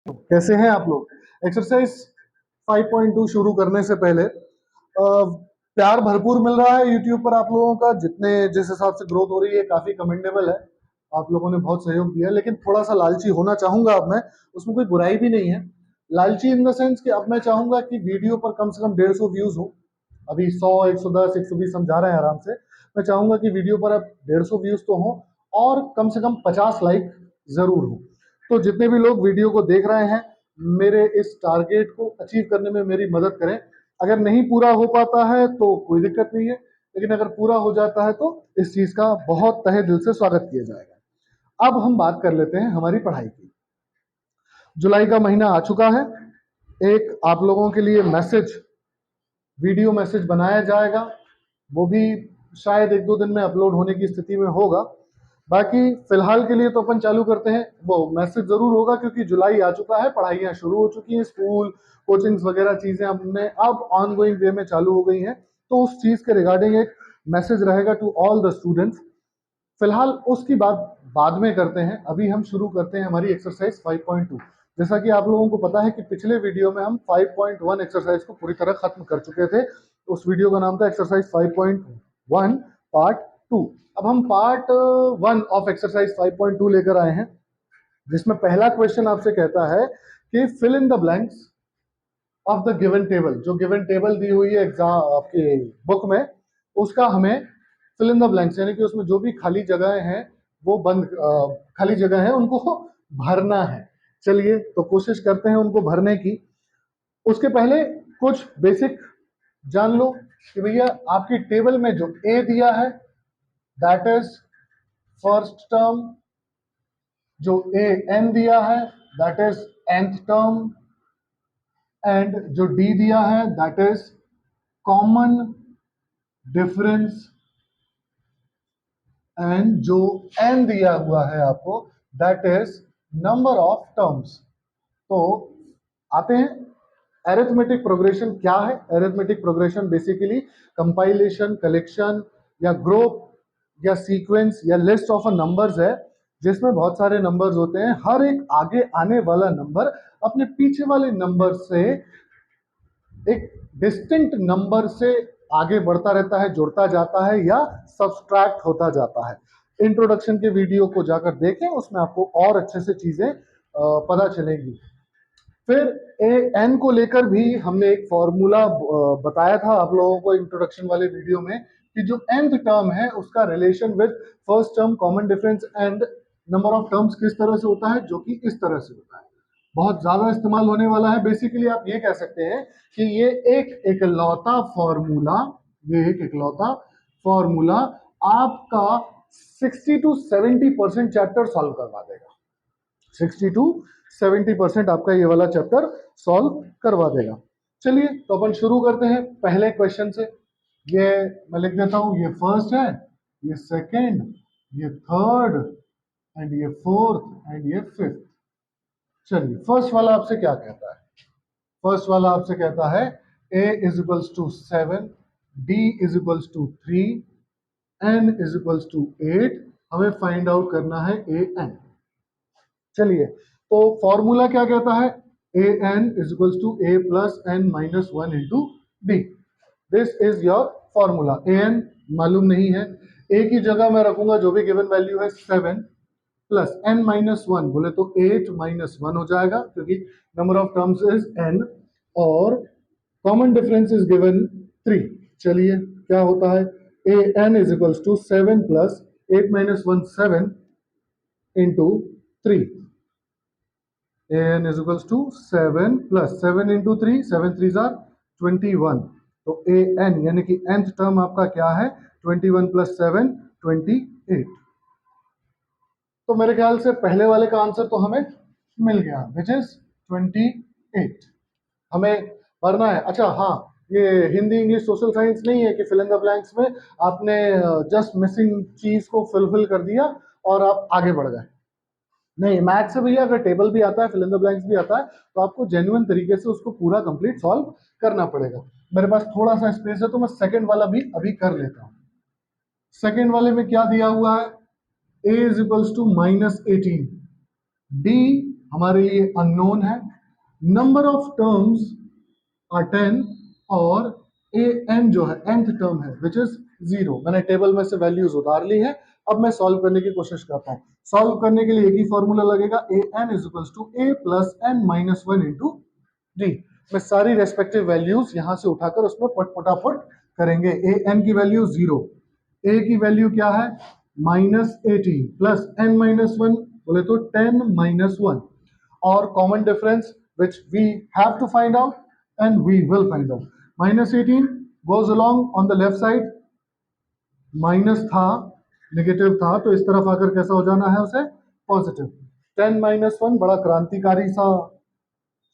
कैसे हैं आप लोग। एक्सरसाइज 5.2 शुरू करने से पहले प्यार भरपूर मिल रहा है यूट्यूब पर आप लोगों का, जितने जिस हिसाब से ग्रोथ हो रही है काफी कमेंडेबल है। आप लोगों ने बहुत सहयोग दिया, लेकिन थोड़ा सा लालची होना चाहूंगा अब मैं। उसमें कोई बुराई भी नहीं है। लालची इन द सेंस कि अब मैं चाहूंगा कि वीडियो पर कम से कम 150 व्यूज हो। अभी 100, 110, 120 हम जा रहे हैं आराम से। मैं चाहूंगा कि वीडियो पर अब 150 व्यूज तो हो और कम से कम 50 लाइक जरूर हो। तो जितने भी लोग वीडियो को देख रहे हैं, मेरे इस टारगेट को अचीव करने में मेरी मदद करें। अगर नहीं पूरा हो पाता है तो कोई दिक्कत नहीं है, लेकिन अगर पूरा हो जाता है तो इस चीज का बहुत तहे दिल से स्वागत किया जाएगा। अब हम बात कर लेते हैं हमारी पढ़ाई की। जुलाई का महीना आ चुका है। एक आप लोगों के लिए मैसेज, वीडियो मैसेज बनाया जाएगा। वो भी शायद 1-2 दिन में अपलोड होने की स्थिति में होगा। बाकी फिलहाल के लिए तो अपन चालू करते हैं। वो मैसेज जरूर होगा क्योंकि जुलाई आ चुका है, पढ़ाइयाँ शुरू हो चुकी हैं, स्कूल कोचिंग्स वगैरह चीजें हमने अब ऑन गोइंग वे में चालू हो गई हैं। तो उस चीज के रिगार्डिंग एक मैसेज रहेगा टू ऑल द स्टूडेंट्स। फिलहाल उसकी बात बाद में करते हैं। अभी हम शुरू करते हैं हमारी एक्सरसाइज 5.2। जैसा कि आप लोगों को पता है कि पिछले वीडियो में हम 5.1 एक्सरसाइज को पूरी तरह खत्म कर चुके थे। उस वीडियो का नाम था एक्सरसाइज 5.1 पार्ट 2। अब हम पार्ट 1 ऑफ एक्सरसाइज 5.2 लेकर आए हैं, जिसमें पहला क्वेश्चन आपसे कहता है कि fill in the blanks of the given table. जो गिवन टेबल दी हुई है एग्जाम आपके बुक में, उसका हमें फिल इन द ब्लैंक्स यानी कि उसमें जो भी खाली जगह हैं वो खाली जगह है उनको भरना है। चलिए तो कोशिश करते हैं उनको भरने की। उसके पहले कुछ बेसिक जान लो कि भैया आपकी टेबल में जो ए दिया है दैट इज फर्स्ट टर्म, जो ए एन दिया है that is nth term, and जो डी दिया है that is common difference, and जो एन दिया हुआ है आपको that is number of terms. तो आते हैं अरिथमेटिक प्रोग्रेशन क्या है। Arithmetic progression basically compilation, collection या ग्रुप या सीक्वेंस या लिस्ट ऑफ नंबर्स है, जिसमें बहुत सारे नंबर्स होते हैं। हर एक आगे आने वाला नंबर अपने पीछे वाले नंबर से एक डिस्टिंक्ट नंबर से आगे बढ़ता रहता है, जुड़ता जाता है या सब्सट्रैक्ट होता जाता है। इंट्रोडक्शन के वीडियो को जाकर देखें, उसमें आपको और अच्छे से चीजें पता चलेंगी। फिर ए एन को लेकर भी हमने एक फॉर्मूला बताया था आप लोगों को इंट्रोडक्शन वाले वीडियो में कि जो nth टर्म है उसका relation with first term, common difference and number of terms किस तरह से होता है, जो कि इस तरह से होता है। बहुत ज्यादा इस्तेमाल होने वाला है। बेसिकली आप ये कह सकते हैं कि ये एक इकलौता फॉर्मूला, ये एक इकलौता फॉर्मूला आपका 60 to 70% चैप्टर सॉल्व करवा देगा। 60 to 70% आपका ये वाला चैप्टर सॉल्व करवा देगा। चलिए तो अपन शुरू करते हैं पहले क्वेश्चन से। ये मैं लिख देता हूं, ये फर्स्ट है, ये सेकंड, ये थर्ड एंड ये फोर्थ एंड ये फिफ्थ। चलिए फर्स्ट वाला आपसे क्या कहता है। फर्स्ट वाला आपसे कहता है a is equals to 7, d is equals to 3, n is equals to 8। हमें फाइंड आउट करना है a n। चलिए तो फॉर्मूला क्या कहता है, a n is equals to a plus n minus 1 into d. This is your formula. A n मालूम नहीं है, ए की जगह मैं रखूंगा जो भी गिवन वैल्यू है 7 प्लस एन माइनस 1 बोले तो 8 माइनस 1 हो जाएगा, क्योंकि number of terms is n और कॉमन डिफरेंस इज गिवन 3। चलिए क्या होता है, a n is equals to 7 plus 8 minus 1 7 into 3। an is equals to 7 plus 7 into 3, 7 3s are 21। तो an यानी कि nth टर्म आपका क्या है, 21 plus 7 28। तो मेरे ख्याल से पहले वाले का आंसर तो हमें मिल गया, विच इज 28। हमें भरना है। अच्छा हाँ, ये हिंदी इंग्लिश सोशल साइंस नहीं है कि फिल इन द ब्लैंक्स में आपने जस्ट मिसिंग चीज को फिलफिल कर दिया और आप आगे बढ़ गए। नहीं, मैथ से भैया अगर टेबल भी आता है, फिल इन द ब्लैंक्स भी आता है, तो आपको जेन्युइन तरीके से उसको पूरा कंप्लीट सॉल्व करना पड़ेगा। मेरे पास थोड़ा सा स्पेस है तो मैं सेकंड वाला भी अभी कर लेता हूं। सेकंड वाले में क्या दिया हुआ है, a is equals to -18, d हमारे ये अननोन है। नंबर ऑफ टर्म्स आर 10 और ए एन जो है nth टर्म है विच इज 0। मैंने टेबल में से वैल्यूज उतार ली है। अब मैं सॉल्व करने की कोशिश करता हूँ। सॉल्व करने के लिए एक ही फॉर्मूला लगेगा, a n is equals to a plus n minus one into d. मैं सारी रेस्पेक्टिव वैल्यूज यहां से उठाकर उसमें फटाफट करेंगे। ए एन की वैल्यू 0, ए की वैल्यू क्या है -18 प्लस एन माइनस वन बोले तो 10 माइनस वन, और common difference which we have to find out and we will find out. -18 goes along on the left side, minus था नेगेटिव था तो इस तरफ आकर कैसा हो जाना है उसे पॉजिटिव। 10 माइनस वन बड़ा क्रांतिकारी सा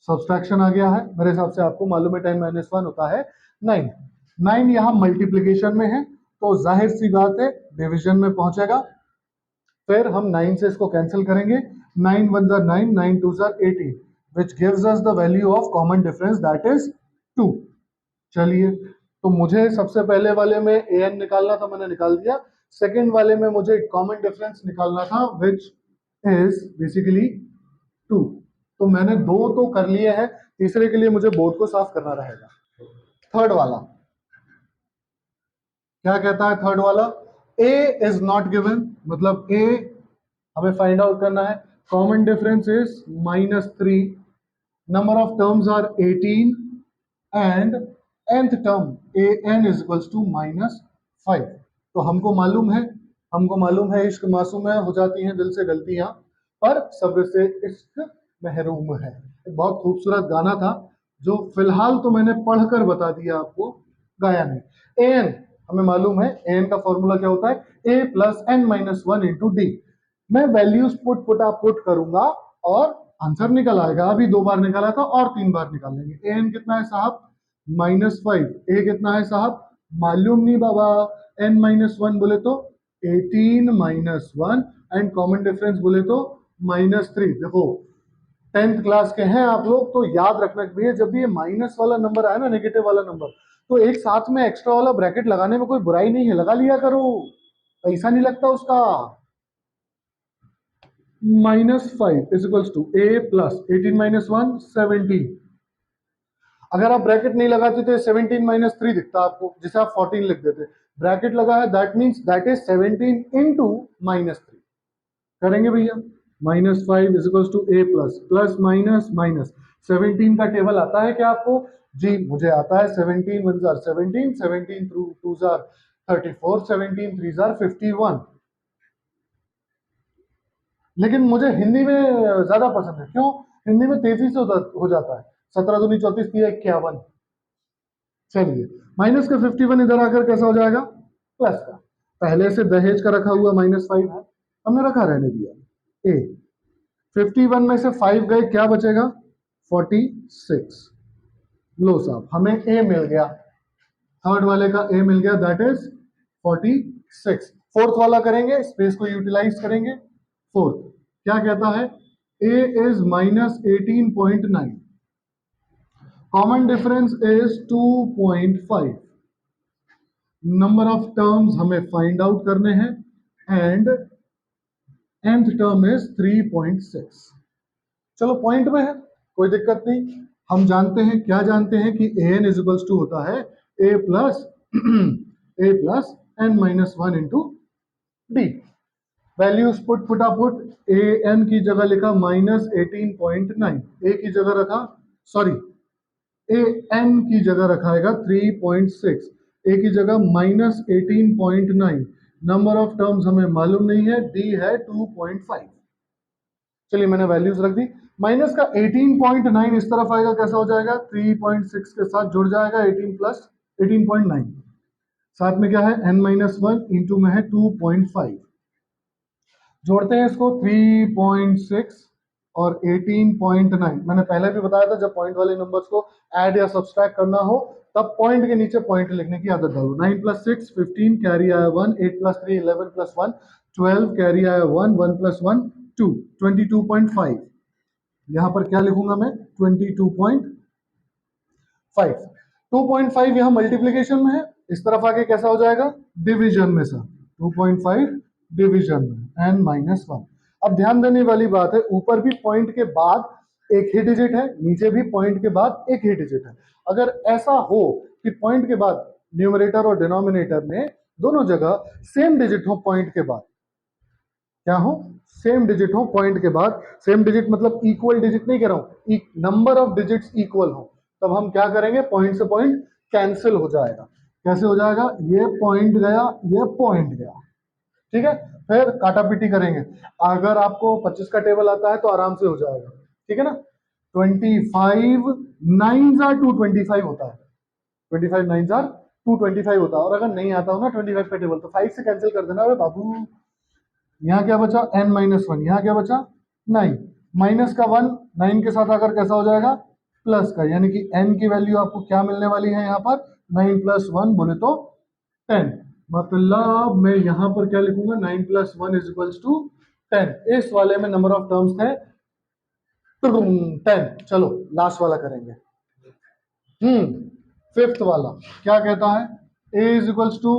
सब्सट्रैक्शन आ गया है। मेरे हिसाब से आपको मालूम है 10 माइनस वन होता है 9। 9 यहाँ मल्टीप्लीकेशन में है तो जाहिर सी बात है डिवीजन में पहुंचेगा। फिर हम 9 से इसको कैंसिल करेंगे। 9 वन जार 9, 9 टू जार 18 which gives us the value of common difference that is 2। चलिए, तो मुझे सबसे पहले वाले में ए एन निकालना था, मैंने निकाल दिया। सेकेंड वाले में मुझे कॉमन डिफरेंस निकालना था विच इज बेसिकली 2। तो मैंने दो तो कर लिए हैं, तीसरे के लिए मुझे बोर्ड को साफ करना रहेगा। थर्ड वाला क्या कहता है? थर्ड वाला ए इज नॉट गिवन, मतलब ए हमें फाइंड आउट करना है। Common difference is -3, number of terms are 18 and nth term a n is equals to -5। तो हमको मालूम है इश्क मासूम है, हो जाती हैं दिल से गलतियां, पर सब्र से इश्क महरूम है। एक बहुत खूबसूरत गाना था जो फिलहाल तो मैंने पढ़कर बता दिया आपको, गाया नहीं। ए एन हमें मालूम है, ए एन का फॉर्मूला क्या होता है? A plus n minus one into d. मैं वैल्यूज पुट करूंगा और आंसर निकल आएगा। अभी 2 बार निकाला था और 3 बार निकालेंगे। ए एन कितना है साहब? -5। ए कितना है साहब? मालूम नहीं बाबा। एन माइनस वन बोले तो 18 minus one and common difference बोले तो -3। देखो 10th क्लास के हैं आप लोग तो याद रखना चाहिए, जब भी ये माइनस वाला नंबर आया ना, नेगेटिव वाला नंबर, तो एक साथ में एक्स्ट्रा वाला ब्रैकेट लगाने में कोई बुराई नहीं है, लगा लिया करो, पैसा नहीं लगता उसका। -5 is equals to a plus 18 minus one 17। अगर आप ब्रैकेट नहीं लगाते तो 17 माइनस 3 दिखता आपको, जिसे आप 14 लिख देते। ब्रैकेट लगा है, that means that is 17 into -3। करेंगे भैया। -5 is equals to a plus plus minus minus 17 का टेबल आता है क्या आपको? जी मुझे आता है। 17 वन जार 17, 17 टू जार 34, 17 थ्री जार 51। लेकिन मुझे हिंदी में ज्यादा पसंद है। क्यों? हिंदी में तेजी से हो जाता है। 17 दूनी 34, 51। चलिए, माइनस का 51 इधर आकर कैसा हो जाएगा? प्लस का। पहले से दहेज का रखा हुआ -5 है, हमने रखा, रहने दिया। ए 51 में से 5 गए, क्या बचेगा? 46। लो साहब, हमें ए मिल गया। थर्ड वाले का ए मिल गया, दैट इज 46। फोर्थ वाला करेंगे, स्पेस को यूटिलाइज करेंगे। फोर्थ क्या कहता है? A is -18.9, common difference is 2.5, number of terms हमें फाइंड आउट करने हैं एंड nth टर्म इज 3.6। चलो पॉइंट में है, कोई दिक्कत नहीं। हम जानते हैं, क्या जानते हैं कि ए एन इजिकल्स टू होता है a plus n minus one into d. Values put a n की जगह लिखा -18.9, ए की जगह रखा, सॉरी ए एन की जगह रखाएगा 3.6, ए की जगह -18.9, नंबर ऑफ टर्म्स हमें मालूम नहीं है, डी है 2.5। चलिए मैंने वैल्यूज रख दी। माइनस का 18.9 इस तरफ आएगा, कैसा हो जाएगा? 3.6 के साथ जुड़ जाएगा 18 प्लस 18.9, साथ में क्या है? n माइनस वन इंटू में है 2.5। जोड़ते हैं इसको, 3.6 और 18.9। मैंने पहले भी बताया था जब पॉइंट वाले नंबर्स को ऐड या सब्सट्रैक्ट करना हो तब पॉइंट के नीचे पॉइंट लिखने की आदत डालो। 9 प्लस 6 15, कैरी आया 1, 8 प्लस 3 11 प्लस 1 12, कैरी आया 1, 1 प्लस 1 2, 22.5। यहां पर क्या लिखूंगा मैं? 22.5। 2.5 यहां मल्टीप्लीकेशन में है, इस तरफ आके कैसा हो जाएगा? डिवीजन में। सर 2.5 डिवीजन में n माइनस वन। अब ध्यान देने वाली बात है, ऊपर भी पॉइंट के बाद एक ही डिजिट है, नीचे भी पॉइंट के बाद एक ही डिजिट है। अगर ऐसा हो कि पॉइंट के बाद न्यूमरेटर और डिनोमिनेटर में दोनों जगह सेम डिजिट हो, पॉइंट के बाद क्या हो, सेम डिजिट हो पॉइंट के बाद, सेम डिजिट मतलब इक्वल डिजिट नहीं कह रहा हूं, नंबर ऑफ डिजिट्स इक्वल हो, तब हम क्या करेंगे, पॉइंट से पॉइंट कैंसिल हो जाएगा। कैसे हो जाएगा, ये पॉइंट गया, ये पॉइंट गया, ठीक है। फिर काटा पीटी करेंगे। अगर आपको 25 का टेबल आता है तो आराम से हो जाएगा, ठीक है ना। 25 नाइन आर 225 होता है, 25 नाइन आर 225 होता है। और अगर नहीं आता हो ना 25 का टेबल, तो 5 से कैंसिल कर देना। अरे बाबू, यहाँ क्या बचा, n माइनस वन, यहाँ क्या बचा 9, माइनस का 1 9 के साथ आकर कैसा हो जाएगा, प्लस का, यानी कि n की वैल्यू आपको क्या मिलने वाली है यहाँ पर, 9 प्लस 1 बोले तो 10। मतलब मैं यहाँ पर क्या लिखूंगा, 9 प्लस 1 इज इक्वल्स टू 10। इस वाले में नंबर ऑफ टर्म्स थे 10। चलो लास्ट वाला करेंगे। फिफ्थ वाला क्या कहता है, a is equals to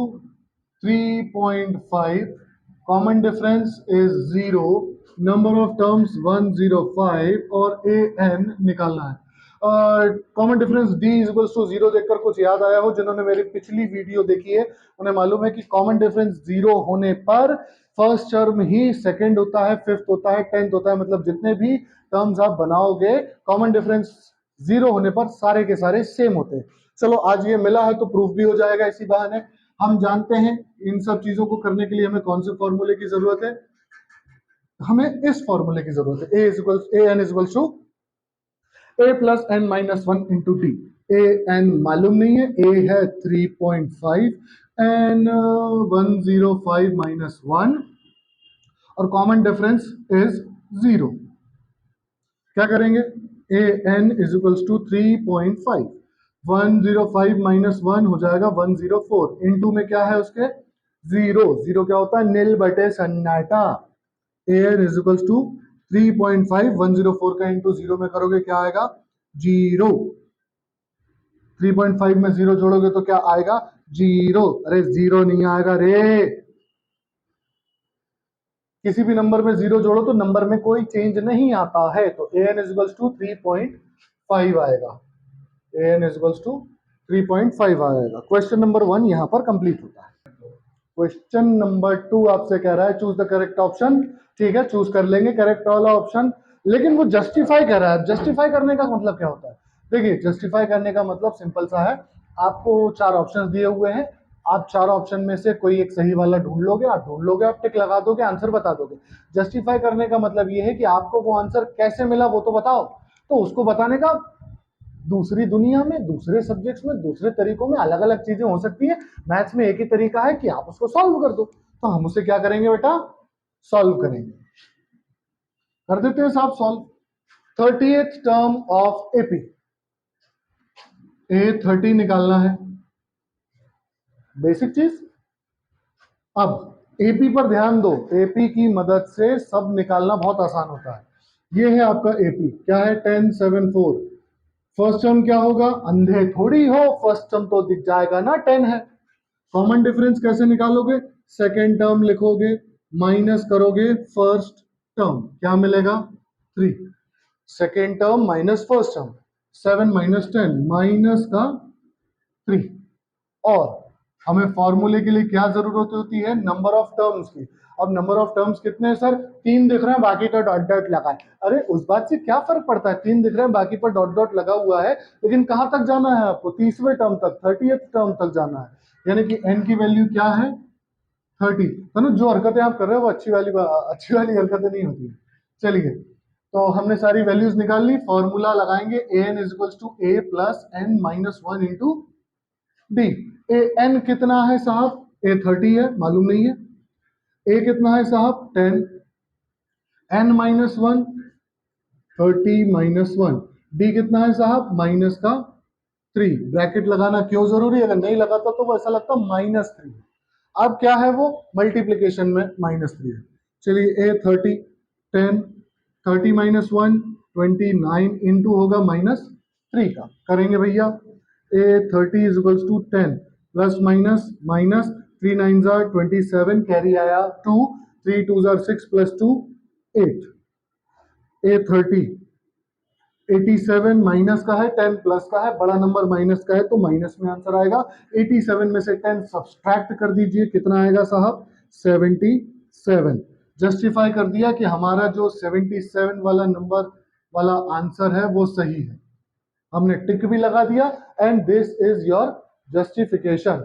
3.5, common difference is 0, number of terms 105 और ए एन निकालना है। Common difference d is equals to 0 देखकर कुछ याद आया हो, जिन्होंने मेरी पिछली वीडियो देखी है उन्हें मालूम है कि कॉमन डिफरेंस 0 होने पर फर्स्ट टर्म ही सेकंड होता है, फिफ्थ होता है, टेंथ होता है। मतलब जितने भी टर्म्स आप बनाओगे कॉमन डिफरेंस 0 होने पर सारे के सारे सेम होते हैं। चलो आज ये मिला है तो प्रूफ भी हो जाएगा इसी बहाने। हम जानते हैं इन सब चीजों को करने के लिए हमें कौन से फॉर्मूले की जरूरत है, हमें इस फॉर्मूले की जरूरत है, a n equals to a plus n minus one into d. A n मालूम नहीं है, ए है 3.5, एन 105 माइनस वन, और कॉमन डिफरेंस इज 0। क्या करेंगे, a n is equals to 3.5, 105 minus one हो जाएगा 104, इनटू में क्या है उसके 0, 0 क्या होता है, नील बटे सन्नाटा। ए एन इज इक्वल्स टू 3.5, 104 का इंटू 0 में करोगे क्या आएगा, 0। 3.5 में 0 जोड़ोगे तो क्या आएगा, 0। अरे 0 नहीं आएगा रे, किसी भी नंबर में 0 जोड़ो तो नंबर में कोई चेंज नहीं आता है। तो ए एन इज टू 3.5 आएगा, ए एन इज टू 3.5 आएगा। क्वेश्चन नंबर 1 यहां पर कंप्लीट होता है। क्वेश्चन नंबर 2 आपसे कह रहा है चूज द करेक्ट ऑप्शन। ठीक है, चूज कर लेंगे करेक्ट वाला ऑप्शन, लेकिन वो जस्टिफाई कर रहा है। जस्टिफाई करने का मतलब क्या होता है, देखिए जस्टिफाई करने का मतलब सिंपल सा है, आपको 4 ऑप्शंस दिए हुए हैं, आप 4 ऑप्शन में से कोई एक सही वाला ढूंढ लोगे, आप ढूंढ लोगे, आप टिक लगा दोगे, आंसर बता दोगे। जस्टिफाई करने का मतलब ये है कि आपको वो आंसर कैसे मिला वो तो बताओ। तो उसको बताने का दूसरी दुनिया में, दूसरे सब्जेक्ट्स में, दूसरे तरीकों में अलग अलग चीजें हो सकती है। मैथ्स में एक ही तरीका है कि आप उसको सॉल्व कर दो, तो हम उसे क्या करेंगे बेटा, सॉल्व करेंगे। कर देते हैं साहब solve. 30th term of AP, A30 निकालना है, बेसिक चीज। अब एपी पर ध्यान दो, एपी की मदद से सब निकालना बहुत आसान होता है। ये है आपका एपी, क्या है 1074। फर्स्ट टर्म क्या होगा, अंधे थोड़ी हो, फर्स्ट टर्म तो दिख जाएगा ना 10 है। कॉमन डिफरेंस कैसे निकालोगे, सेकेंड टर्म लिखोगे, माइनस करोगे फर्स्ट टर्म, क्या मिलेगा 3। Second term minus first term, 7 minus 10 minus का 3। और हमें फॉर्मूले के लिए क्या जरूरत होती है, नंबर ऑफ टर्म्स की। अब नंबर ऑफ टर्म्स कितने हैं सर, 3 दिख रहे हैं, बाकी का डॉट डॉट लगा है। अरे उस बात से क्या फर्क पड़ता है, 3 दिख रहे हैं, बाकी पर डॉट डॉट लगा हुआ है, लेकिन कहां तक जाना है आपको, 30वें टर्म तक, 30th टर्म तक जाना है। यानी कि n की वैल्यू क्या है 30। तो ना जो हरकतें आप कर रहे हो वो अच्छी वाली हरकतें नहीं होती है। चलिए, तो हमने सारी वैल्यूज निकाल ली, फॉर्मूला लगाएंगे, a n is equals to a plus n minus one into d. A n कितना है साहब, ए 30 है, मालूम नहीं है। ए कितना है साहब 10, n minus one 30 minus one, d कितना है साहब माइनस का 3। ब्रैकेट लगाना क्यों जरूरी है, अगर नहीं लगाता तो वो ऐसा लगता -3। अब क्या है वो मल्टीप्लीकेशन में -3 है। चलिए ए 30 10, 30 माइनस वन 29 इंटू होगा -3 का, करेंगे भैया। A 30 is equals to 10 plus minus minus 3 9 27, carry आया 2, 3 2 6 प्लस 2 8, ए 30, 87 माइनस का है, 10 प्लस का है, बड़ा नंबर माइनस का है तो माइनस में आंसर आएगा। 87 में से 10 सब्सट्रैक्ट कर दीजिए, कितना आएगा साहब? 77। जस्टिफाई कर दिया कि हमारा जो 77 वाला नंबर वाला आंसर है वो सही है, हमने टिक भी लगा दिया। And this is your justification,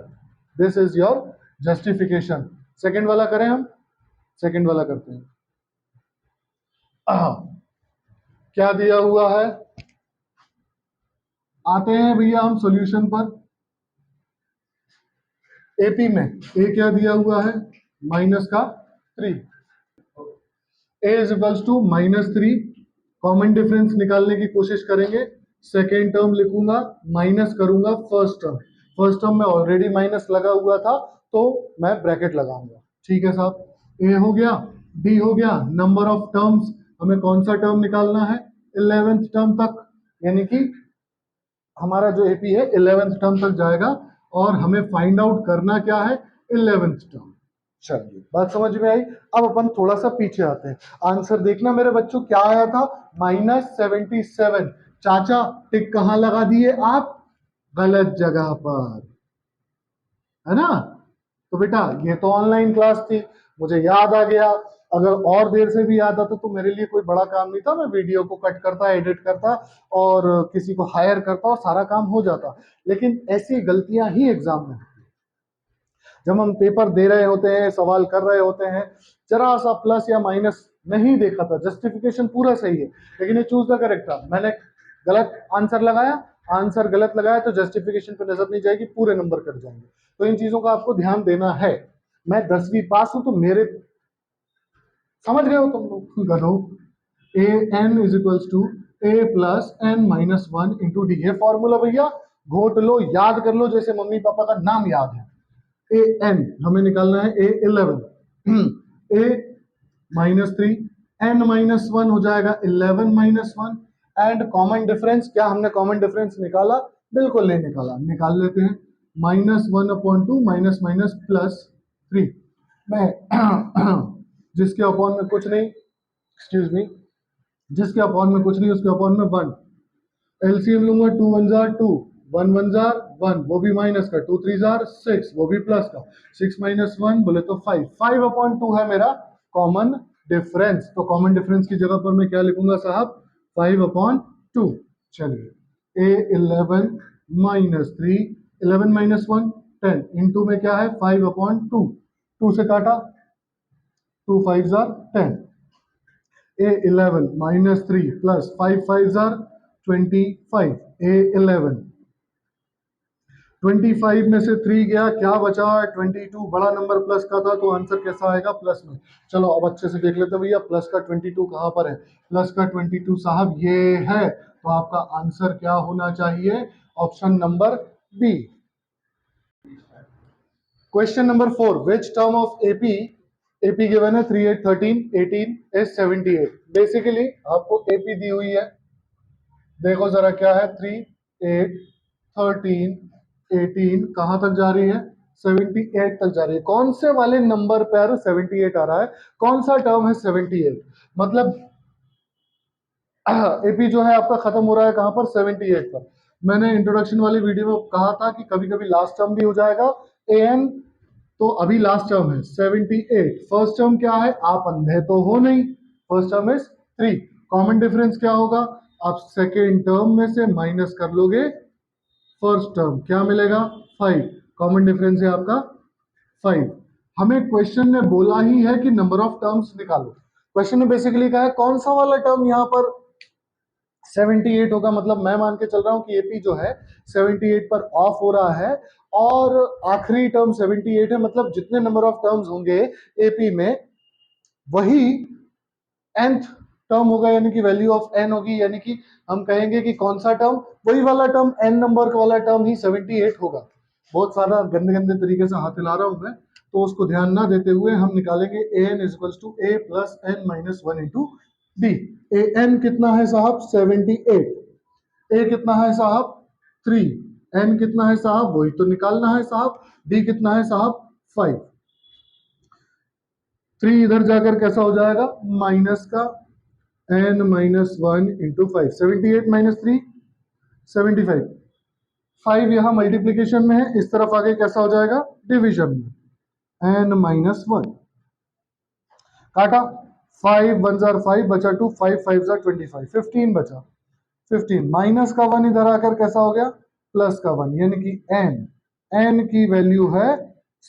this is your justification. Second वाला करें हम, सेकेंड वाला करते हैं। क्या दिया हुआ है, आते हैं भैया हम सॉल्यूशन पर। एपी में ए क्या दिया हुआ है? माइनस का 3, a is equals to -3। Common difference निकालने की कोशिश करेंगे। सेकेंड टर्म लिखूंगा, माइनस करूंगा फर्स्ट टर्म। फर्स्ट टर्म में ऑलरेडी माइनस लगा हुआ था तो मैं ब्रैकेट लगाऊंगा। ठीक है साहब, ए हो गया, बी हो गया। नंबर ऑफ टर्म्स, हमें कौन सा टर्म निकालना है? 11th टर्म तक, यानी कि हमारा जो एपी है 11th टर्म तक जाएगा और हमें फाइंड आउट करना क्या है? 11th term. चलिए, बात समझ में आई। अब अपन थोड़ा सा पीछे आते हैं। आंसर देखना मेरे बच्चों, क्या आया था? -77। चाचा टिक कहां लगा दिए आप? गलत जगह पर, है ना? तो बेटा ये तो ऑनलाइन क्लास थी, मुझे याद आ गया। अगर और देर से भी याद आता तो मेरे लिए कोई बड़ा काम नहीं था, मैं वीडियो को कट करता, एडिट करता और किसी को हायर करता और सारा काम हो जाता। लेकिन ऐसी गलतियां ही एग्जाम में, जब हम पेपर दे रहे होते हैं, सवाल कर रहे होते हैं, जरा सा प्लस या माइनस नहीं देखा था, जस्टिफिकेशन पूरा सही है लेकिन ये चूज द करेक्ट था, मैंने गलत आंसर लगाया, आंसर गलत लगाया तो जस्टिफिकेशन पे नजर नहीं जाएगी, पूरे नंबर कट जाएंगे। तो इन चीजों का आपको ध्यान देना है। मैं 10वीं पास हूं तो मेरे, समझ गए हो तुम लोग गधो। A n is equals to a plus n minus one into d. ये फॉर्मूला भैया घोट लो, याद कर लो, जैसे मम्मी पापा का नाम याद है। ए एन हमें निकालना है, ए 11, ए -3, एन -1 हो जाएगा 11 -1। एंड कॉमन डिफरेंस, क्या हमने कॉमन डिफरेंस निकाला? बिल्कुल नहीं निकाला, निकाल लेते हैं। -1/2 माइनस माइनस +3 में जिसके अपॉन में कुछ नहीं, एक्सक्यूज मी, जिसके अपॉन में कुछ नहीं उसके अपॉन में 1। एलसीएम लूंगा, 2 1 जार 2, 1 1 जार 1, वो भी माइनस का, 2 3 जार 6, वो भी प्लस का, 6 - 1 बोले तो 5, 5/2 है मेरा कॉमन डिफरेंस। तो कॉमन डिफरेंस की जगह पर मैं क्या लिखूंगा साहब? 5/2। चलिए, ए 11 -3, 11 - 1 10, इंटू में क्या है? 5/2, 2 से काटा, 2 5 जार 10, ए 11 -3 प्लस 5 5 जार 25, ए 11, 25 में से 3 गया, क्या बचा? 22, बड़ा नंबर प्लस का था तो आंसर कैसा आएगा? प्लस में। चलो अब अच्छे से देख लेते भैया, प्लस का 22 कहां पर है? प्लस का 22 साहब ये है, तो आपका आंसर क्या होना चाहिए? Option number b. Question number 4, which term of AP, AP given है 3 8 13 18 is 78। बेसिकली आपको एपी दी हुई है, देखो जरा क्या है, 3 8 13 18 कहां तक जा रही है? 78 तक जा रही है। कौन से वाले नंबर पर 78 आ रहा है? कौन सा टर्म है 78? मतलब एपी जो है आपका खत्म हो रहा है कहां पर? 78 पर। मैंने इंट्रोडक्शन वाली वीडियो में कहा था कि कभी कभी लास्ट टर्म भी हो जाएगा एन, तो अभी लास्ट टर्म है 78। फर्स्ट टर्म क्या है? आप अंधे तो हो नहीं, first term is 3। Common difference क्या होगा? आप सेकेंड टर्म में से माइनस कर लोगे फर्स्ट टर्म, क्या मिलेगा? 5। कॉमन डिफरेंस है आपका 5। हमें क्वेश्चन ने बोला ही है कि नंबर ऑफ टर्म्स निकालो। क्वेश्चन ने बेसिकली कहा है कौन सा वाला टर्म यहाँ पर 78 होगा, मतलब मैं मान के चल रहा हूं कि एपी जो है 78 पर ऑफ हो रहा है और आखिरी टर्म 78 है, मतलब जितने नंबर ऑफ टर्म्स होंगे एपी में वही nth टर्म होगा, यानी कि वैल्यू ऑफ n होगी, यानी कि हम कहेंगे कि कौन सा टर्म, वही वाला टर्म, n नंबर का वाला टर्म ही 78 होगा। बहुत सारा गंदे गंदे तरीके से हाथ हिला रहा हूं मैं, तो उसको ध्यान ना देते हुए हम निकालेंगे an equals to a plus n minus 1 into d. an कितना है साहब? 78। a कितना है साहब? 3। n कितना है साहब? वही तो निकालना है साहब। d कितना है साहब? 5। 3 इधर जाकर कैसा हो जाएगा, माइनस का n माइनस 1 इंटू 5, 78 माइनस 3 75, 5 यहाँ मल्टीप्लीकेशन में है, इस तरफ आगे कैसा हो जाएगा, डिवीजन में, n माइनस 1 काटा, 5 1 जार 5 बचा 2, 5 5 जार 25, 15 बचा, 15 माइनस का 1 इधर आकर कैसा हो गया, प्लस का 1, यानी कि n की वैल्यू है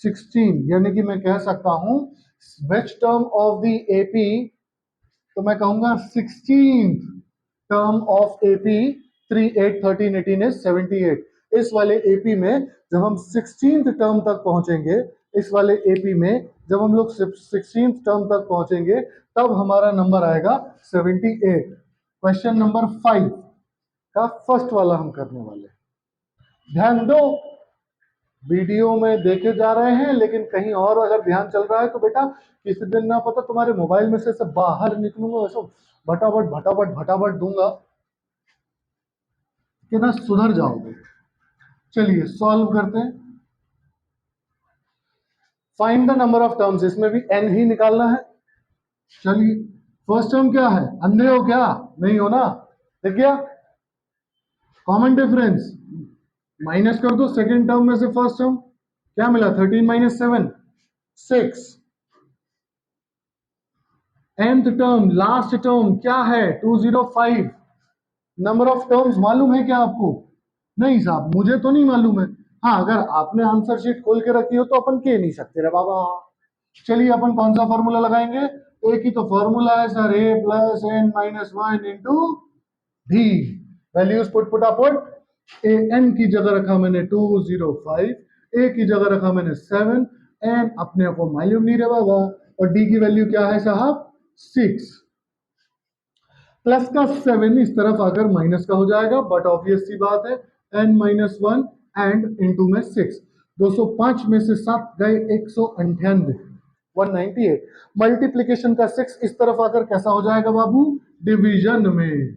16, यानी कि मैं कह सकता हूं विच टर्म ऑफ द एपी, तो मैं कहूंगा 16th term of AP 3 8 13 18 is 78। इस वाले एपी में जब हम 16th टर्म तक पहुंचेंगे, इस वाले एपी में जब हम लोग 16th टर्म तक पहुंचेंगे तब हमारा नंबर आएगा 78। क्वेश्चन नंबर 5 का फर्स्ट वाला हम करने वाले, ध्यान दो, वीडियो में देखे जा रहे हैं लेकिन कहीं और अगर ध्यान चल रहा है तो बेटा किसी दिन ना पता तुम्हारे मोबाइल में से सब बाहर निकलूंगा, वैसे भटाभट भटाभट भटाभट दूंगा कि ना सुधर जाओगे। चलिए सॉल्व करते हैं। Find the number of terms, इसमें भी n ही निकालना है। चलिए फर्स्ट टर्म क्या है, अंधे हो क्या, नहीं हो ना, देख गया कॉमन डिफरेंस, माइनस कर दो सेकेंड टर्म में से फर्स्ट टर्म, क्या मिला 13 minus 7 6, nth term last term क्या है 205। नंबर ऑफ टर्म्स मालूम है क्या आपको, नहीं साहब मुझे तो नहीं मालूम है, हाँ अगर आपने आंसर शीट खोल के रखी हो तो अपन कह नहीं सकते रे बाबा। चलिए अपन कौन सा फॉर्मूला लगाएंगे, एक ही तो फॉर्मूला है sir, a plus n minus 1 into d, values put a n की जगह रखा मैंने 205, ए की जगह रखा मैंने 7, एन अपने को मालूम नहीं रे बाबा, और डी की वैल्यू क्या है साहब 6, प्लस का 7 इस तरफ आकर माइनस का हो जाएगा, बट ऑब्वियस सी बात है n माइनस 1 एंड इनटू में 6, 205 में से 7 गए 198, 198, मल्टीप्लीकेशन का 6 इस तरफ आकर कैसा हो जाएगा बाबू, डिवीजन में,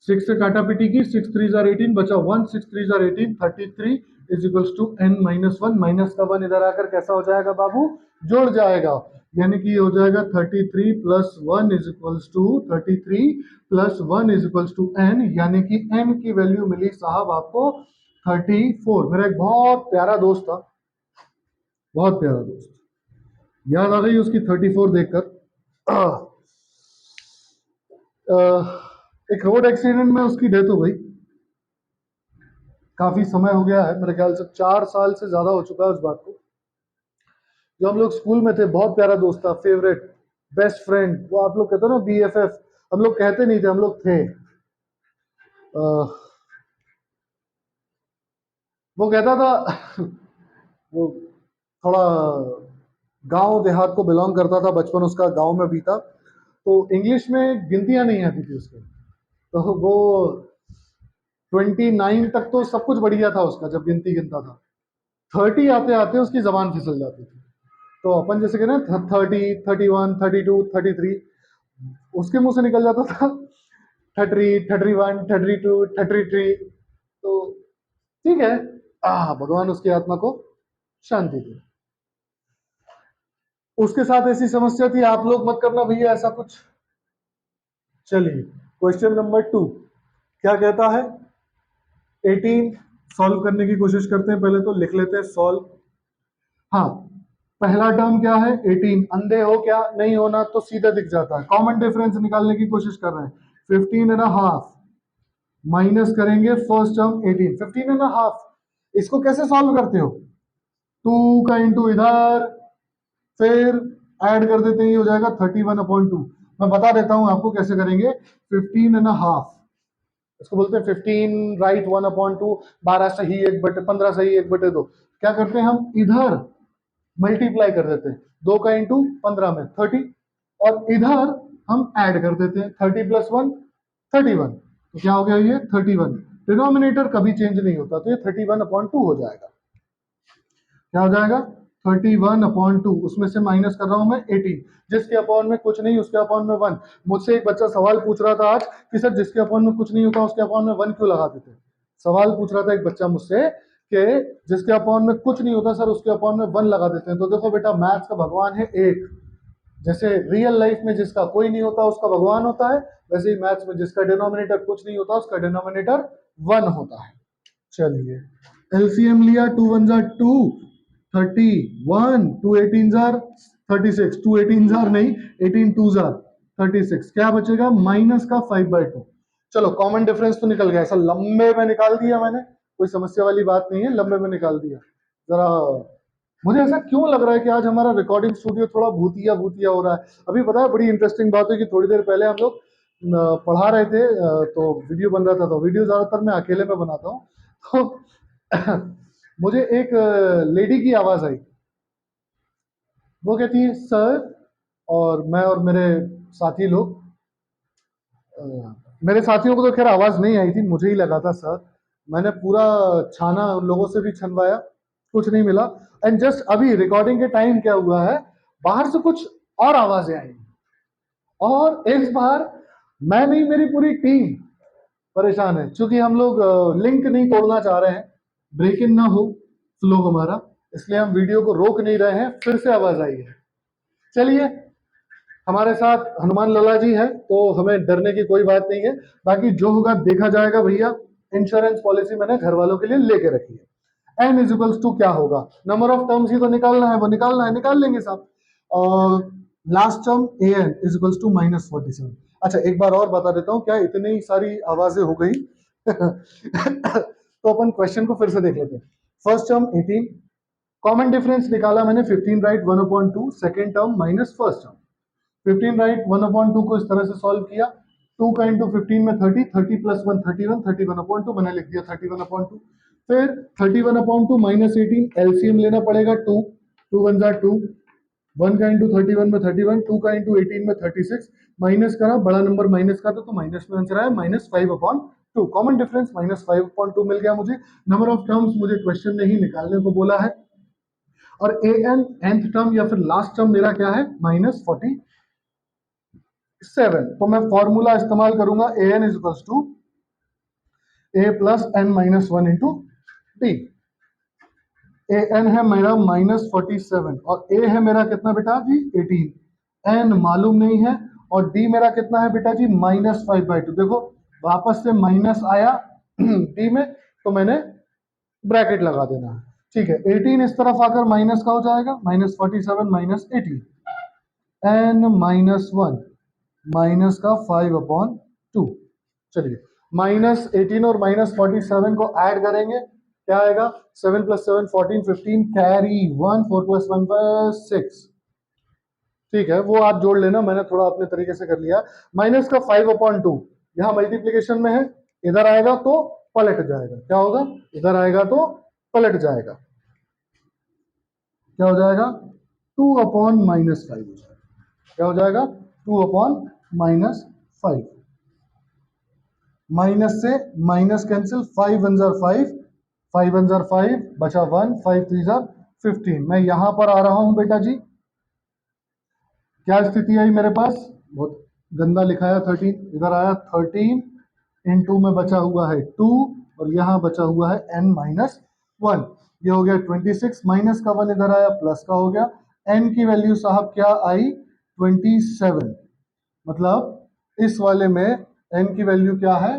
6 से काटा पीटी की, 6 3 जार 18 बचा 1, 6 3 जार 18 33 is equals to n minus 1, minus का 1 इधर आकर कैसा हो जाएगा बाबू, जोड़ जाएगा, यानी कि हो जाएगा 33 plus 1 is equals to 33 plus 1 is equals to n, यानी कि n की वैल्यू मिली साहब आपको 34। मेरा एक बहुत प्यारा दोस्त था, बहुत प्यारा दोस्त, याद आ गई उसकी 34 देखकर, एक रोड एक्सीडेंट में उसकी डेथ हो गई, काफी समय हो गया है, मेरे ख्याल से 4 साल से ज्यादा हो चुका है उस बात को। जो हम लोग स्कूल में थे, बहुत प्यारा दोस्त था, फेवरेट, बेस्ट फ्रेंड, वो आप लोग कहते हो ना BFF, हम लोग कहते नहीं थे, हम लोग थे। वो कहता था वो थोड़ा गांव देहात को बिलोंग करता था, बचपन उसका गांव में बीता, तो इंग्लिश में गिनतियां नहीं आती थी उसके, तो वो 29 तक तो सब कुछ बढ़िया था उसका जब गिनती गिनता था, 30 आते आते उसकी जबान फिसल जाती थी, तो अपन जैसे कि ना 30 31 32 33, उसके मुंह से निकल जाता था 30 31 32 33, तो ठीक है, भगवान उसकी आत्मा को शांति दे। उसके साथ ऐसी समस्या थी, आप लोग मत करना भैया ऐसा कुछ। चलिए क्वेश्चन नंबर 2 क्या कहता है, 18 सॉल्व करने की कोशिश करते हैं, पहले तो लिख लेते हैं सॉल्व। हाँ पहला टर्म क्या है 18, अंधे हो क्या, नहीं होना तो सीधा दिख जाता है, कॉमन डिफरेंस निकालने की कोशिश कर रहे हैं, 15.5 माइनस करेंगे फर्स्ट टर्म 18, 15.5, इसको कैसे सॉल्व करते हो, 2 का इंटू इधर, फिर ऐड कर देते हैं, ये हो जाएगा 31/2। मैं बता देता हूं आपको कैसे करेंगे, 15.5 इसको बोलते हैं 15 राइट 1/2, 12 सही 1/, 15 सही 1/2, क्या करते हैं हम इधर मल्टीप्लाई कर देते हैं, 2 का इंटू 15 में 30, और इधर हम ऐड कर देते हैं 30 प्लस 1 31, तो क्या हो गया ये 31, डिनोमिनेटर कभी चेंज नहीं होता, तो ये 31/2 हो जाएगा, क्या हो जाएगा 31/2, उसमें से माइनस कर रहा हूं मैं 18, जिसके अपॉन में कुछ नहीं उसके अपॉन में 1। मुझसे एक बच्चा सवाल पूछ रहा था आज कि सर जिसके अपॉन में कुछ नहीं होता उसके अपॉन में 1 क्यों लगा देते, सवाल पूछ रहा था एक बच्चा मुझसे कि जिसके अपॉन में कुछ नहीं होता सर उसके अपॉन में 1 लगा देते हैं। तो देखो बेटा, मैथ्स का भगवान है एक। जैसे रियल लाइफ में जिसका कोई नहीं होता उसका भगवान होता है, वैसे ही मैथ्स में जिसका डिनोमिनेटर कुछ नहीं होता उसका डिनोमिनेटर 1 होता है। चलिए, एलसीएम लिया, 2 1 जार 2, 31, 2 18 जार 36, 2 18 जार नहीं, 18 2 जार 36, क्या बचेगा माइनस का 5/2। चलो, कॉमन डिफरेंस तो निकल गया, ऐसा लंबे में निकाल दिया मैंने, कोई समस्या वाली बात नहीं है, लंबे में निकाल दिया। जरा मुझे ऐसा क्यों लग रहा है कि आज हमारा रिकॉर्डिंग स्टूडियो थोड़ा भूतिया भूतिया हो रहा है। अभी पता है बड़ी इंटरेस्टिंग बात है कि थोड़ी देर पहले हम लोग पढ़ा रहे थे, तो वीडियो बन रहा था, तो वीडियो ज्यादातर मैं अकेले में बनाता हूँ, तो मुझे एक लेडी की आवाज आई। वो कहती है सर, और मैं और मेरे साथी लोग, मेरे साथियों को तो खैर आवाज नहीं आई थी, मुझे ही लगा था सर। मैंने पूरा छाना, उन लोगों से भी छनवाया, कुछ नहीं मिला। एंड जस्ट अभी रिकॉर्डिंग के टाइम क्या हुआ है, बाहर से कुछ और आवाजें आई, और इस बार मैं नहीं, मेरी पूरी टीम परेशान है, क्योंकि हम लोग लिंक नहीं तोड़ना चाह रहे हैं, ब्रेक इन ना हो फ्लो हमारा, इसलिए हम वीडियो को रोक नहीं रहे हैं। फिर से आवाज आई है। चलिए, हमारे साथ हनुमान लला जी है, तो हमें डरने की कोई बात नहीं है। बाकी जो होगा देखा जाएगा भैया। इंश्योरेंस पॉलिसी मैंने घर वालों के लिए लेके रखी है। एन इजिकल्स टू क्या होगा, नंबर ऑफ टर्म्स ही तो निकालना है, वो निकालना है, निकाल लेंगे साहब। और last term a n is equals to -47। अच्छा, एक बार और बता देता हूँ, क्या इतनी सारी आवाजें हो गई तो अपन क्वेश्चन को फिर से देख लेते हैं। फर्स्ट टर्म 18, कॉमन डिफरेंस निकाला मैंने 15 right 1/2, second term minus first term. 15 right 1/2 को इस तरह से सॉल्व किया, 2 का इंटू 15 में 30, 30 प्लस 1 31, 31/2 मैंने लिख दिया 31/2। फिर 31/2 -18, एलसीएम लेना पड़ेगा 2, 2 1 जार 2, 1 का इंटू 31 में 31, 2 का इंटू 18 में 36, माइनस करा, बड़ा नंबर माइनस का तो माइनस में आंसर आया -5/2। कॉमन डिफरेंस -5/2 मिल गया मुझे। नंबर ऑफ टर्म्स मुझे क्वेश्चन ने ही निकालने को बोला है, और ए एन nth टर्म या फिर लास्ट टर्म मेरा क्या है -47। तो मैं फॉर्मूला इस्तेमाल करूंगा, a n is equals to a plus n minus one into d. A n है मेरा -47 और ए है मेरा कितना बेटा जी 18, एन मालूम नहीं है, और डी मेरा कितना है बेटा जी -5/2। देखो वापस से माइनस आया डी में, तो मैंने ब्रैकेट लगा देना है। ठीक है, 18 इस तरफ आकर माइनस का हो जाएगा, -47 -18, एन -1 माइनस का 5/2। चलिए, -18 और -47 को ऐड करेंगे, क्या आएगा, 7 + 7 14 15, कैरी 1, 4 + 1 6। ठीक है, वो आप जोड़ लेना, मैंने थोड़ा अपने तरीके से कर लिया। माइनस का 5/2 यहाँ मल्टीप्लीकेशन में है, इधर आएगा तो पलट जाएगा, क्या होगा, इधर आएगा तो पलट जाएगा, क्या हो जाएगा 2/-5 हो जाएगा, क्या हो जाएगा 2/-5। माइनस से माइनस कैंसिल, 5 1 जार 5, 5 1 जार 5, बचा 1, 5 3 जार 15। मैं यहां पर आ रहा हूं बेटा जी, क्या स्थिति आई मेरे पास, बहुत गंदा लिखा है 13, इधर आया 13 × में बचा हुआ है 2, और यहाँ बचा हुआ है n-1, ये हो गया 26, माइनस का 1 इधर आया, प्लस का हो गया। n की वैल्यू साहब क्या आई 27, मतलब इस वाले में n की वैल्यू क्या है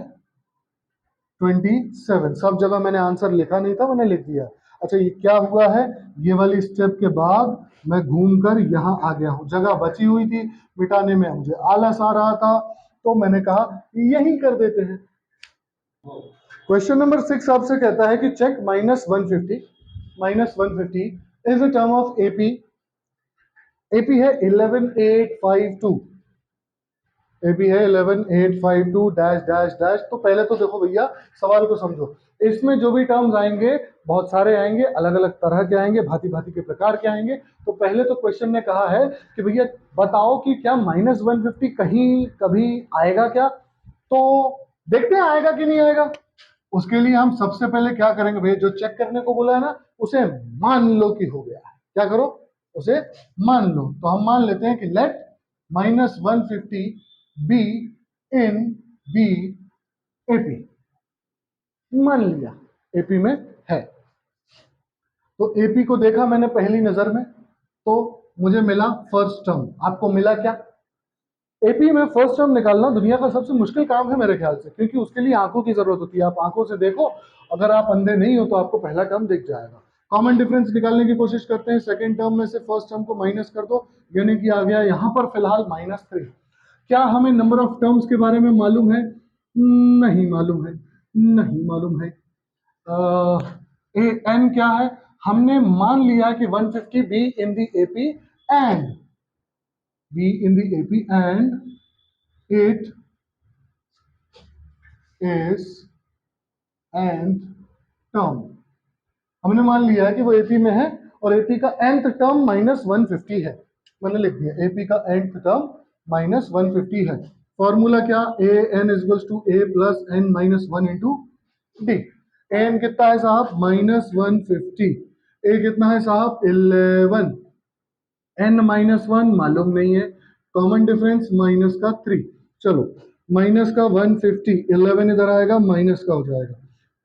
27। सब जगह मैंने आंसर लिखा नहीं था, मैंने लिख दिया। अच्छा, ये क्या हुआ है, ये वाली स्टेप के बाद मैं घूमकर यहाँ आ गया हूँ, जगह बची हुई थी मिटाने में, मुझे आलस आ रहा था, तो मैंने कहा यही कर देते हैं। क्वेश्चन नंबर 6 आपसे कहता है कि check -150 is a term of AP. AP है 11852, एपी है 11852 डैश डैश डैश। तो पहले तो देखो भैया, सवाल को समझो, इसमें जो भी टर्म्स आएंगे बहुत सारे आएंगे, अलग अलग तरह के आएंगे, भांति भांति के प्रकार के आएंगे। तो पहले तो क्वेश्चन ने कहा है कि भैया बताओ कि क्या -150 कहीं कभी आएगा क्या, तो देखते हैं आएगा कि नहीं आएगा। उसके लिए हम सबसे पहले क्या करेंगे भैया, जो चेक करने को बोला है ना, उसे मान लो कि हो गया है, क्या करो, उसे मान लो। तो हम मान लेते हैं कि let -150 be in be AP, मान लिया एपी में है। तो एपी को देखा मैंने पहली नजर में, तो मुझे मिला फर्स्ट टर्म। आपको मिला क्या? एपी में फर्स्ट टर्म निकालना दुनिया का सबसे मुश्किल काम है मेरे ख्याल से, क्योंकि उसके लिए आंखों की जरूरत होती है। आप आंखों से देखो, अगर आप अंधे नहीं हो तो आपको पहला टर्म दिख जाएगा। कॉमन डिफरेंस निकालने की कोशिश करते हैं। सेकंड टर्म में से फर्स्ट टर्म को माइनस कर दो, यानी कि आ गया यहाँ पर फिलहाल -3। क्या हमें नंबर ऑफ टर्म्स के बारे में मालूम है? नहीं मालूम है, नहीं मालूम है। एन क्या है? हमने मान लिया कि 150 be in the AP and it is nth term. हमने मान लिया है कि वो एपी में है और एपी का nth टर्म -150 है। मैंने लिख दिया एपी का nth टर्म -150 है। फॉर्मूला क्या? A n equals to a plus n minus one into d. N कितना है साहब? -150। ए कितना है साहब? 11। एन -1 मालूम नहीं है, कॉमन डिफरेंस माइनस का 3। चलो, माइनस का 150, 11 इधर आएगा, माइनस का हो जाएगा।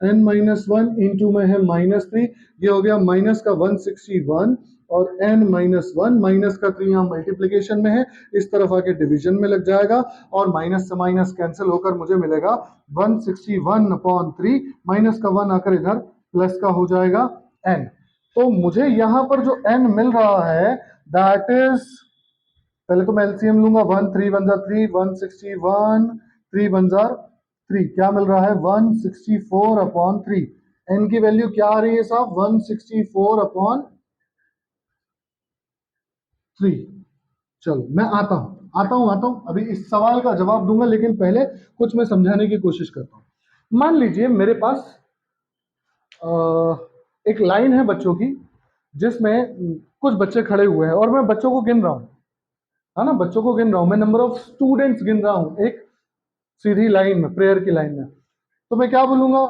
n -1 इंटू में है -3, ये हो गया माइनस का 161, और n -1 माइनस का 3 यहाँ मल्टीप्लीकेशन में है, इस तरफ आके डिवीजन में लग जाएगा, और माइनस से माइनस कैंसिल होकर मुझे मिलेगा 161/3, माइनस का 1 आकर इधर प्लस का हो जाएगा n। तो मुझे यहाँ पर जो n मिल रहा है दैट इज, पहले तो मैं एलसीएम लूंगा, 1 3 1 3, 161, 3 1 3, क्या मिल रहा है? 164/3। एन की वैल्यू क्या आ रही है साहब? 164/3। चलो मैं आता हूं, अभी इस सवाल का जवाब दूंगा, लेकिन पहले कुछ मैं समझाने की कोशिश करता हूं। मान लीजिए मेरे पास एक लाइन है बच्चों की, जिसमें कुछ बच्चे खड़े हुए हैं और मैं बच्चों को गिन रहा हूं, है ना, बच्चों को गिन रहा हूं मैं, नंबर ऑफ स्टूडेंट्स गिन रहा हूं एक सीधी लाइन में, प्रेयर की लाइन में। तो मैं क्या बोलूंगा?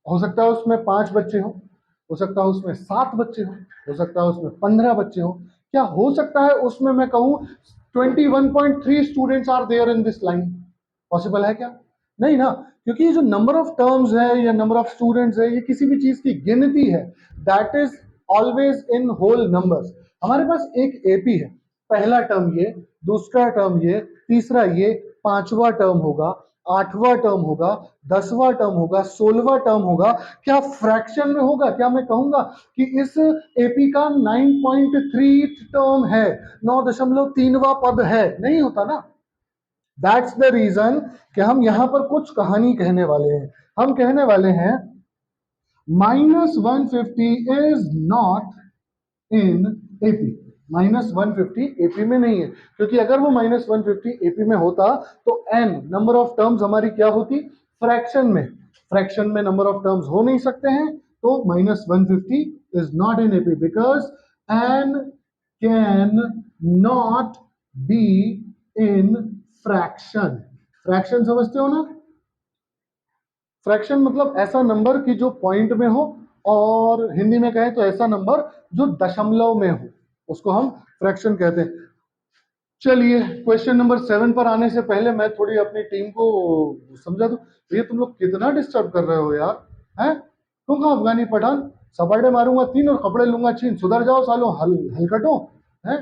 हो सकता है उसमें 5 बच्चे हो सकता है उसमें 7 बच्चे हो सकता है उसमें 15 बच्चे हो, क्या हो सकता है उसमें मैं कहूं 21.3 students are there in this line? Possible है क्या? नहीं ना, क्योंकि ये जो नंबर ऑफ टर्म्स है या नंबर ऑफ स्टूडेंट्स है, ये किसी भी चीज की गिनती है, that is always in whole numbers. हमारे पास एक एपी है, पहला टर्म ये, दूसरा टर्म ये, तीसरा ये, पांचवा टर्म होगा, आठवां टर्म होगा, 10वां टर्म होगा, 16वां टर्म होगा। क्या फ्रैक्शन में होगा? क्या मैं कहूंगा कि इस एपी का 9.3 टर्म है, 9.3वां पद है? नहीं होता ना। दैट्स द रीजन कि हम यहां पर कुछ कहानी कहने वाले हैं। हम कहने वाले हैं -150 is not in AP. -150 AP में नहीं है, क्योंकि अगर वो -150 एपी में होता तो n नंबर ऑफ टर्म्स हमारी क्या होती? फ्रैक्शन में। फ्रैक्शन में नंबर ऑफ टर्म्स हो नहीं सकते हैं, तो -150 is not in AP because n can not be in fraction. Fraction समझते हो ना? फ्रैक्शन मतलब ऐसा नंबर कि जो पॉइंट में हो, और हिंदी में कहें तो ऐसा नंबर जो दशमलव में हो, उसको हम फ्रैक्शन कहते हैं। चलिए, क्वेश्चन नंबर 7 पर आने से पहले मैं थोड़ी अपनी टीम को समझा दूं। ये तुम लोग कितना डिस्टर्ब कर रहे हो यार, हैं? तुम कहा अफगानी पठान, सपाटे मारूंगा 3 और कपड़े लूंगा 6, सुधर जाओ सालों, हलकटो, हैं?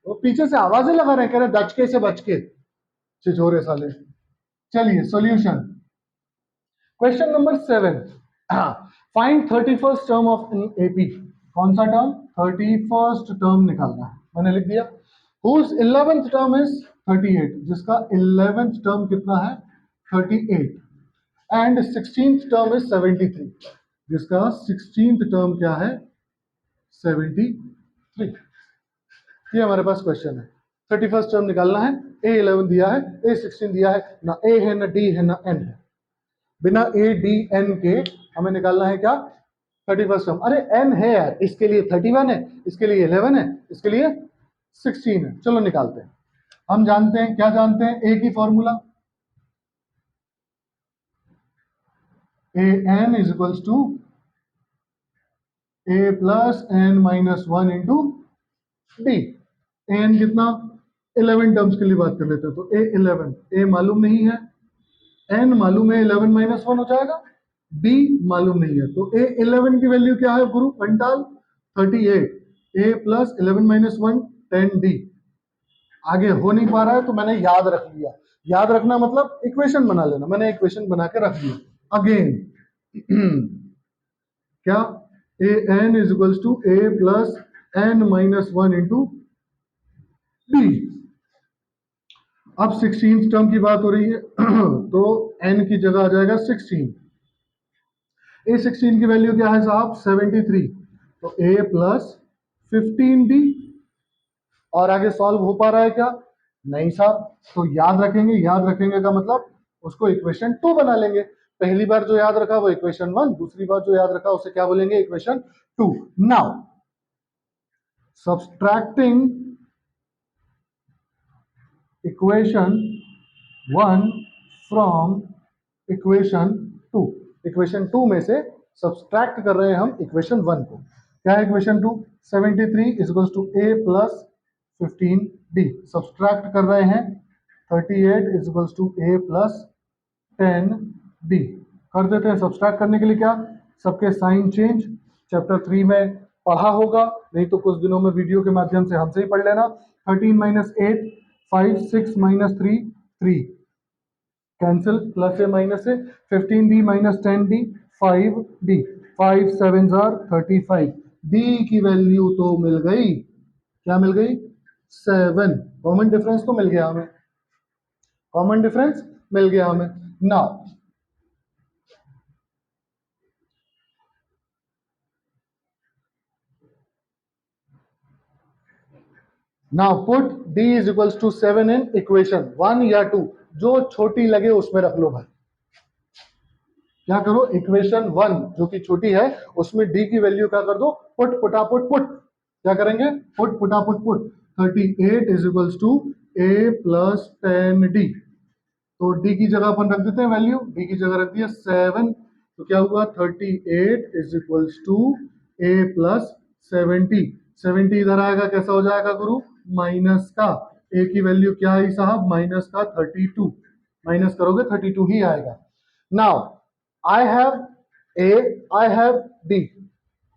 वो पीछे से आवाजें लगा रहे हैं, कह रहे दचके से बच के, छिछोरे साले। चलिए, solution. Question number 7, find 31st term of an AP. कौन सा टर्म? 31st टर्म निकालना है। मैंने लिख दिया whose 11th टर्म इज 38, जिसका 11th टर्म कितना है? 38, एंड 16th टर्म इज 73, जिसका 16th टर्म क्या है? 73। ये हमारे पास क्वेश्चन है। 31st टर्म निकालना है। A11 दिया है, A16 दिया है, ना A है ना D है ना N है। बिना ए डी एन के हमें निकालना है क्या? 31st term. अरे n है यार, इसके लिए 31 है, इसके लिए 11 है, इसके लिए 16 है। चलो निकालते हैं। हम जानते हैं, क्या जानते हैं? ए की formula, a n is equals to a plus n minus one into d. N कितना? 11 टर्म्स के लिए बात कर लेते हैं, तो ए 11, ए मालूम नहीं है, एन मालूम है, 11 माइनस वन हो जाएगा, बी मालूम नहीं है, तो ए 11 की वैल्यू क्या है गुरु पंटाल? 38 ए प्लस 11 माइनस 1 10 डी। आगे हो नहीं पा रहा है तो मैंने याद रख लिया। याद रखना मतलब इक्वेशन बना लेना, मैंने इक्वेशन बना के रख लिया। अगेन क्या a n is equals to a plus n minus 1 into d. अब 16 टर्म की बात हो रही है तो n की जगह आ जाएगा 16। ए 16 की वैल्यू क्या है साहब 73, तो a प्लस 15d। और आगे सॉल्व हो पा रहा है क्या, नहीं साहब। तो याद रखेंगे, याद रखेंगे का मतलब उसको इक्वेशन 2 बना लेंगे। पहली बार जो याद रखा वो इक्वेशन 1, दूसरी बार जो याद रखा उसे क्या बोलेंगे, equation 2। Now subtracting equation 1 from equation 2, equation 2 में से सब्सट्रैक्ट कर रहे हैं हम इक्वेशन 1 को। क्या है equation 2, 73 is equals to a plus 15d। Subtract कर रहे हैं 38 is equals to a plus 10d। कर देते हैं। सब्सट्रैक्ट करने के लिए क्या, सबके साइन चेंज चैप्टर 3 में पढ़ा होगा, नहीं तो कुछ दिनों में वीडियो के माध्यम से हमसे ही पढ़ लेना। 13 माइनस 8 5, 6 माइनस 3 3, कैंसिल, प्लस से माइनस से, 15d minus 10d 5d, 5 7 35। d की वैल्यू तो मिल गई, क्या मिल गई 7। कॉमन डिफरेंस तो मिल गया हमें, कॉमन डिफरेंस मिल गया हमें। Now put d is equals to 7 in equation 1 या 2, जो छोटी लगे उसमें रख लो भाई। क्या करो, इक्वेशन 1 जो कि छोटी है उसमें d की वैल्यू क्या कर दो, पुट पुटापुट पुट। क्या करेंगे, पुट पुटापुट put. 38 is equals to a plus 10d। तो d की जगह अपन रख देते हैं वैल्यू, d की जगह रख दिया 7। तो क्या हुआ 38 is equals to a plus 70। 70 इधर आएगा, कैसा हो जाएगा गुरु, माइनस का। a की वैल्यू क्या आई साहब, माइनस का 32। माइनस करोगे 32 ही आएगा। Now I have a, I have d।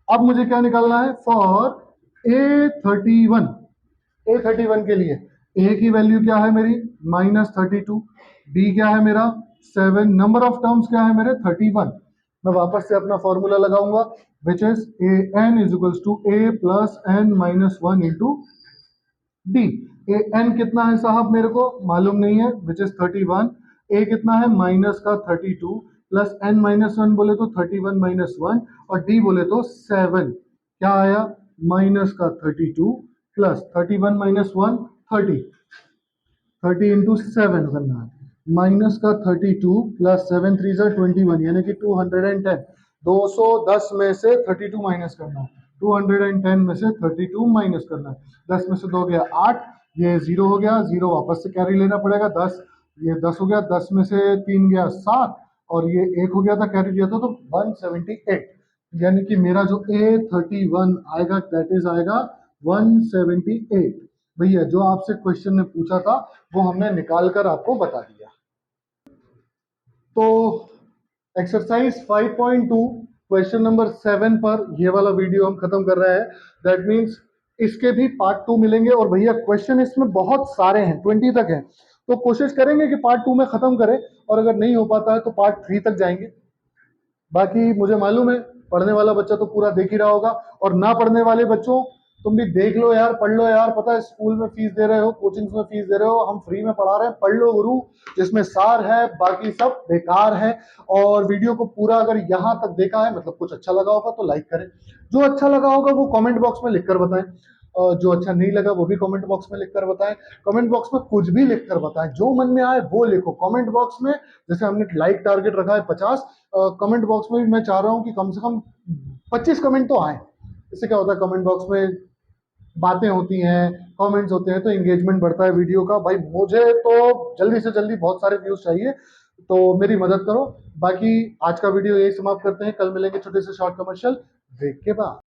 अब मुझे क्या निकालना है, फॉर a31, a31 के लिए a की वैल्यू क्या है मेरी -32, d क्या है मेरा 7, नंबर ऑफ टर्म्स क्या है मेरे 31। मैं वापस से अपना फॉर्मूला लगाऊंगा which is a n is equals to a plus n minus 1 into d. A n कितना है साहब मेरे को मालूम नहीं है, विच इज 31। ए कितना है माइनस का 32, प्लस एन माइनस 1 बोले तो 31 माइनस 1, और डी बोले तो 7। क्या आया, माइनस का 32 प्लस 31 माइनस 1 30, 30 इंटू 7 करना है, माइनस का 32 प्लस 7 3 21, यानी कि 210। 210 में से 32 माइनस करना है, 210 में से 32 माइनस करना है। 10 में से 2 गया 8, ये 0 हो गया, 0 वापस से कैरी लेना पड़ेगा 10, ये 10 हो गया, 10 में से 3 गया 7, और ये 1 हो गया था कैरी लिया था तो 178। यानी कि मेरा जो A31 आएगा दैट इज आएगा 178। भैया जो आपसे क्वेश्चन ने पूछा था वो हमने निकाल कर आपको बता दिया। तो एक्सरसाइज 5.2 क्वेश्चन नंबर 7 पर ये वाला वीडियो हम खत्म कर रहे हैं। दैट मीन्स इसके भी पार्ट 2 मिलेंगे, और भैया क्वेश्चन इसमें बहुत सारे हैं, 20 तक हैं, तो कोशिश करेंगे कि पार्ट 2 में खत्म करें, और अगर नहीं हो पाता है तो पार्ट 3 तक जाएंगे। बाकी मुझे मालूम है पढ़ने वाला बच्चा तो पूरा देख ही रहा होगा, और ना पढ़ने वाले बच्चों तुम भी देख लो यार, पढ़ लो यार। पता है स्कूल में फीस दे रहे हो, कोचिंग में फीस दे रहे हो, हम फ्री में पढ़ा रहे हैं, पढ़ लो गुरु, जिसमें सार है, बाकी सब बेकार है। और वीडियो को पूरा अगर यहाँ तक देखा है मतलब कुछ अच्छा लगा होगा तो लाइक करें, जो अच्छा लगा होगा वो कमेंट बॉक्स में लिखकर बताएं, और जो अच्छा नहीं लगा वो भी कमेंट बॉक्स में लिखकर बताएं। कमेंट बॉक्स में कुछ भी लिखकर बताएं, जो मन में आए वो लिखो कमेंट बॉक्स में। जैसे हमने लाइक टारगेट रखा है 50, कमेंट बॉक्स में भी मैं चाह रहा हूँ कि कम से कम 25 कमेंट तो आए। इससे क्या होता है, कमेंट बॉक्स में बातें होती हैं, कमेंट्स होते हैं, तो एंगेजमेंट बढ़ता है वीडियो का। भाई मुझे तो जल्दी से जल्दी बहुत सारे व्यूज चाहिए, तो मेरी मदद करो। बाकी आज का वीडियो यही समाप्त करते हैं, कल मिलेंगे छोटे से शॉर्ट कमर्शियल ब्रेक के बाद।